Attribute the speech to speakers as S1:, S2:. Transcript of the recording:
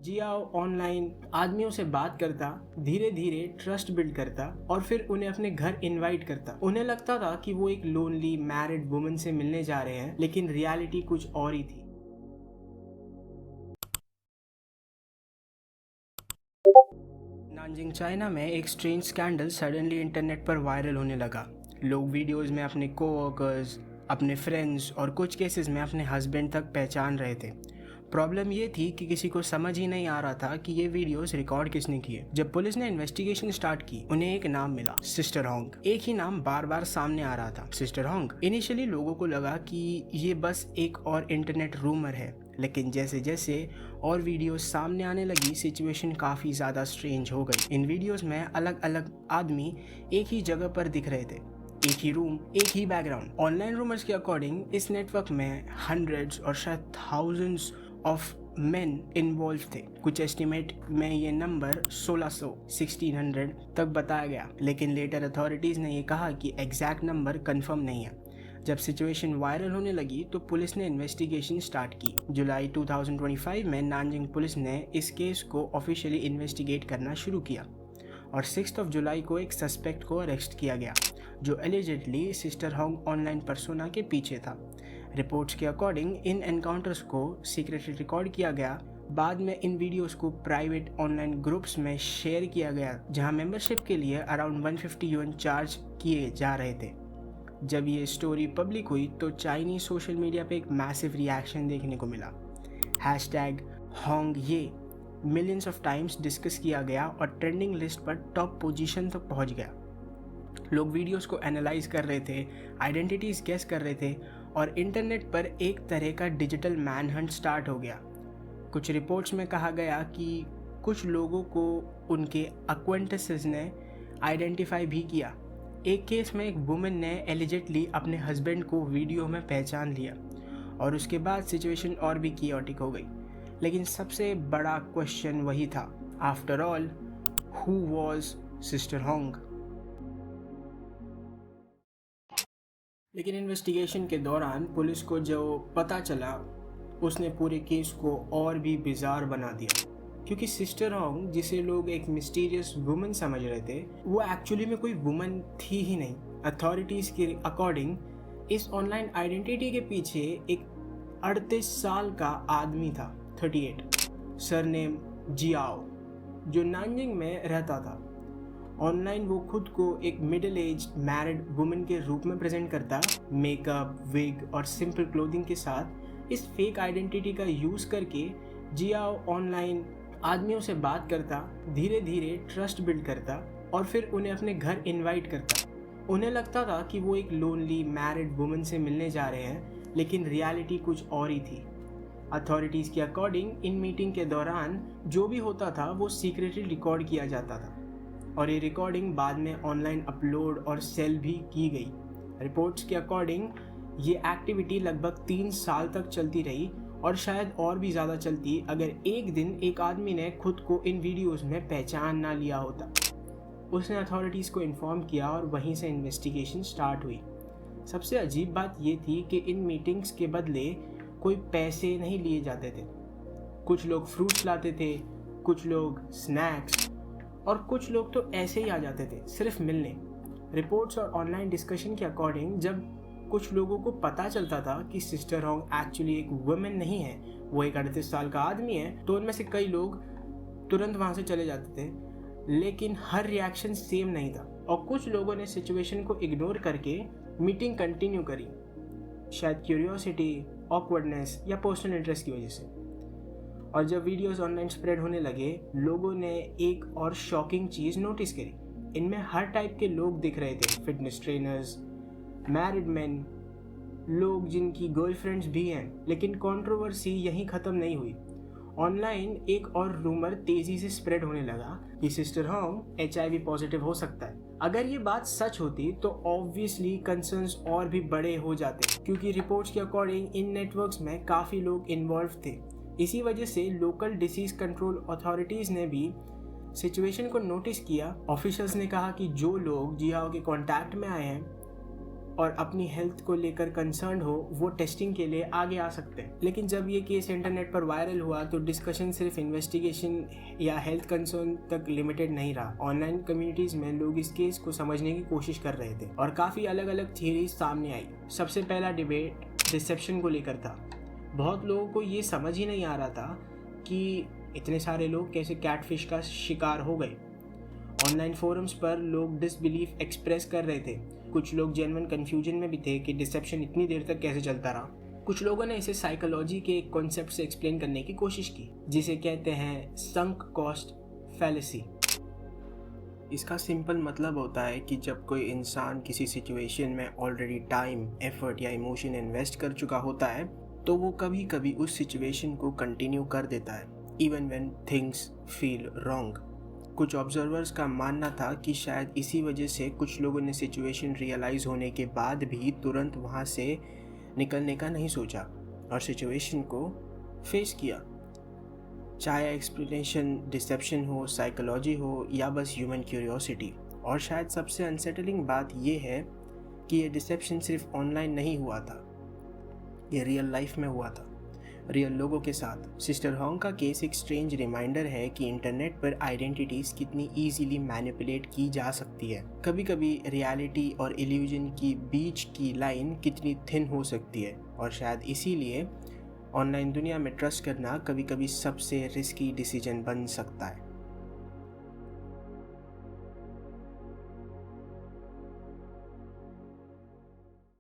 S1: Xiao online आदमियों से बात करता, धीरे धीरे ट्रस्ट बिल्ड करता और फिर उन्हें अपने घर इनवाइट करता। उन्हें लगता था कि वो एक लोनली मैरिड वुमन से मिलने जा रहे हैं, लेकिन रियलिटी कुछ और ही थी। नानजिंग चाइना में एक स्ट्रेंज स्कैंडल सडनली इंटरनेट पर वायरल होने लगा। लोग वीडियोस में अपने कोवर्कर्स, अपने फ्रेंड्स और कुछ केसेस में अपने हस्बैंड तक पहचान रहे थे। प्रॉब्लम ये थी कि किसी को समझ ही नहीं आ रहा था कि ये वीडियोस रिकॉर्ड किसने किए। जब पुलिस ने इन्वेस्टिगेशन स्टार्ट की, उन्हें एक नाम मिला, सिस्टर होंग। एक ही नाम बार बार सामने आ रहा था, सिस्टर होंग। इनिशियली लोगों को लगा कि ये बस एक और इंटरनेट रूमर है, लेकिन जैसे जैसे और वीडियोस सामने आने लगी, सिचुएशन काफ़ी ज़्यादा स्ट्रेंज हो गई। इन वीडियोस में अलग अलग आदमी एक ही जगह पर दिख रहे थे, एक ही रूम, एक ही बैकग्राउंड। ऑनलाइन रूमर्स के अकॉर्डिंग इस नेटवर्क में हंड्रेड्स और शायद थाउजेंड्स ऑफ मेन इन्वॉल्व थे। कुछ एस्टिमेट में ये नंबर 1600 तक बताया गया, लेकिन लेटर अथॉरिटीज़ ने ये कहा कि एग्जैक्ट नंबर कंफर्म नहीं है। जब सिचुएशन वायरल होने लगी तो पुलिस ने इन्वेस्टिगेशन स्टार्ट की। जुलाई 2025 में नानजिंग पुलिस ने इस केस को ऑफिशियली इन्वेस्टिगेट करना शुरू किया और 6 जुलाई को एक सस्पेक्ट को अरेस्ट किया गया, जो allegedly sister Hong online persona के पीछे था। रिपोर्ट्स के अकॉर्डिंग इन एनकाउंटर्स को सीक्रेटली रिकॉर्ड किया गया। बाद में इन वीडियोस को प्राइवेट ऑनलाइन ग्रुप्स में शेयर किया गया, जहां मेंबरशिप के लिए अराउंड 150 युआन चार्ज किए जा रहे थे। जब ये स्टोरी पब्लिक हुई तो चाइनीज सोशल मीडिया पे एक मैसिव रिएक्शन देखने को मिला। हैशटैग होंग ये मिलियंस ऑफ टाइम्स डिस्कस किया गया और ट्रेंडिंग लिस्ट पर टॉप पोजीशन तक पहुंच गया। लोग वीडियोस को एनालाइज कर रहे थे, आइडेंटिटीज गेस कर रहे थे और इंटरनेट पर एक तरह का डिजिटल मैनहंट स्टार्ट हो गया। कुछ रिपोर्ट्स में कहा गया कि कुछ लोगों को उनके अक्वेंटेंसेस ने आइडेंटिफाई भी किया। एक केस में एक वुमन ने एलिजिडली अपने हस्बैंड को वीडियो में पहचान लिया और उसके बाद सिचुएशन और भी कियोटिक हो गई। लेकिन सबसे बड़ा क्वेश्चन वही था, after all who was sister Hong. लेकिन इन्वेस्टिगेशन के दौरान पुलिस को जो पता चला, उसने पूरे केस को और भी बिजार बना दिया, क्योंकि सिस्टर होंग, जिसे लोग एक मिस्टीरियस वुमन समझ रहे थे, वो एक्चुअली में कोई वुमन थी ही नहीं। अथॉरिटीज़ के अकॉर्डिंग इस ऑनलाइन आइडेंटिटी के पीछे एक 38 साल का आदमी था, 38, सरनेम जियाओ, जो नानजिंग में रहता था। ऑनलाइन वो खुद को एक मिडिल एज मैरिड वुमन के रूप में प्रेजेंट करता, मेकअप, विग और सिंपल क्लोथिंग के साथ। इस फेक आइडेंटिटी का यूज़ करके जियाओ ऑनलाइन आदमियों से बात करता, धीरे धीरे ट्रस्ट बिल्ड करता और फिर उन्हें अपने घर इनवाइट करता। उन्हें लगता था कि वो एक लोनली मैरिड वुमन से मिलने जा रहे हैं, लेकिन रियलिटी कुछ और ही थी। अथॉरिटीज़ के अकॉर्डिंग इन मीटिंग के दौरान जो भी होता था वो सीक्रेटली रिकॉर्ड किया जाता था और ये रिकॉर्डिंग बाद में ऑनलाइन अपलोड और सेल भी की गई। रिपोर्ट्स के अकॉर्डिंग ये एक्टिविटी लगभग 3 साल तक चलती रही और शायद और भी ज़्यादा चलती अगर एक दिन एक आदमी ने खुद को इन वीडियोस में पहचान ना लिया होता। उसने अथॉरिटीज़ को इन्फॉर्म किया और वहीं से इन्वेस्टिगेशन स्टार्ट हुई। सबसे अजीब बात ये थी कि इन मीटिंग्स के बदले कोई पैसे नहीं लिए जाते थे। कुछ लोग फ्रूट्स लाते थे, कुछ लोग स्नैक्स और कुछ लोग तो ऐसे ही आ जाते थे सिर्फ मिलने। रिपोर्ट्स और ऑनलाइन डिस्कशन के अकॉर्डिंग जब कुछ लोगों को पता चलता था कि सिस्टर होंग एक्चुअली एक वुमेन नहीं है, वो एक 38 साल का आदमी है, तो उनमें से कई लोग तुरंत वहाँ से चले जाते थे। लेकिन हर रिएक्शन सेम नहीं था और कुछ लोगों ने सिचुएशन को इग्नोर करके मीटिंग कंटिन्यू करी, शायद क्यूरियोसिटी, ऑकवर्डनेस या पर्सनल इंटरेस्ट की वजह से। और जब वीडियोस ऑनलाइन स्प्रेड होने लगे, लोगों ने एक और शॉकिंग चीज़ नोटिस करी। इनमें हर टाइप के लोग दिख रहे थे, फिटनेस ट्रेनर्स, मैरिड मैन, लोग जिनकी गर्लफ्रेंड्स भी हैं। लेकिन कंट्रोवर्सी यहीं ख़त्म नहीं हुई। ऑनलाइन एक और रूमर तेज़ी से स्प्रेड होने लगा कि सिस्टर होंग HIV पॉजिटिव हो सकता है। अगर ये बात सच होती तो ऑब्वियसली कंसर्न्स और भी बड़े हो जाते, क्योंकि रिपोर्ट्स के अकॉर्डिंग इन नेटवर्क्स में काफ़ी लोग इन्वॉल्व थे। इसी वजह से लोकल डिसीज कंट्रोल अथॉरिटीज़ ने भी सिचुएशन को नोटिस किया। ऑफिशियल्स ने कहा कि जो लोग जियाओ के कांटेक्ट में आए हैं और अपनी हेल्थ को लेकर कंसर्न हो वो टेस्टिंग के लिए आगे आ सकते हैं। लेकिन जब ये केस इंटरनेट पर वायरल हुआ तो डिस्कशन सिर्फ इन्वेस्टिगेशन या हेल्थ कंसर्न तक लिमिटेड नहीं रहा। ऑनलाइन कम्युनिटीज़ में लोग इस केस को समझने की कोशिश कर रहे थे और काफ़ी अलग अलग थियरीज सामने आई। सबसे पहला डिबेट डिसेप्शन को लेकर था। बहुत लोगों को ये समझ ही नहीं आ रहा था कि इतने सारे लोग कैसे कैटफिश का शिकार हो गए। ऑनलाइन फोरम्स पर लोग डिसबिलीफ एक्सप्रेस कर रहे थे। कुछ लोग जेन्युइन कन्फ्यूजन में भी थे कि डिसेप्शन इतनी देर तक कैसे चलता रहा। कुछ लोगों ने इसे साइकोलॉजी के एक कॉन्सेप्ट से एक्सप्लेन करने की कोशिश की जिसे कहते हैं संक कॉस्ट फैलेसी। इसका सिंपल मतलब होता है कि जब कोई इंसान किसी सिचुएशन में ऑलरेडी टाइम, एफर्ट या इमोशन इन्वेस्ट कर चुका होता है तो वो कभी कभी उस सिचुएशन को कंटिन्यू कर देता है even when things feel wrong. कुछ ऑब्जर्वर्स का मानना था कि शायद इसी वजह से कुछ लोगों ने सिचुएशन रियलाइज़ होने के बाद भी तुरंत वहाँ से निकलने का नहीं सोचा और सिचुएशन को फेस किया। चाहे एक्सप्लेनेशन डिसेप्शन हो, साइकोलॉजी हो या बस ह्यूमन क्यूरियोसिटी। और शायद सबसे अनसेटलिंग बात यह है कि ये डिसेप्शन सिर्फ ऑनलाइन नहीं हुआ था, ये रियल लाइफ में हुआ था, रियल लोगों के साथ। सिस्टर होंग का केस एक स्ट्रेंज रिमाइंडर है कि इंटरनेट पर आइडेंटिटीज़ कितनी ईजीली मैनिपुलेट की जा सकती है। कभी कभी रियलिटी और इल्यूजन की बीच की लाइन कितनी थिन हो सकती है और शायद इसीलिए ऑनलाइन दुनिया में ट्रस्ट करना कभी कभी सबसे रिस्की डिसीजन बन सकता है।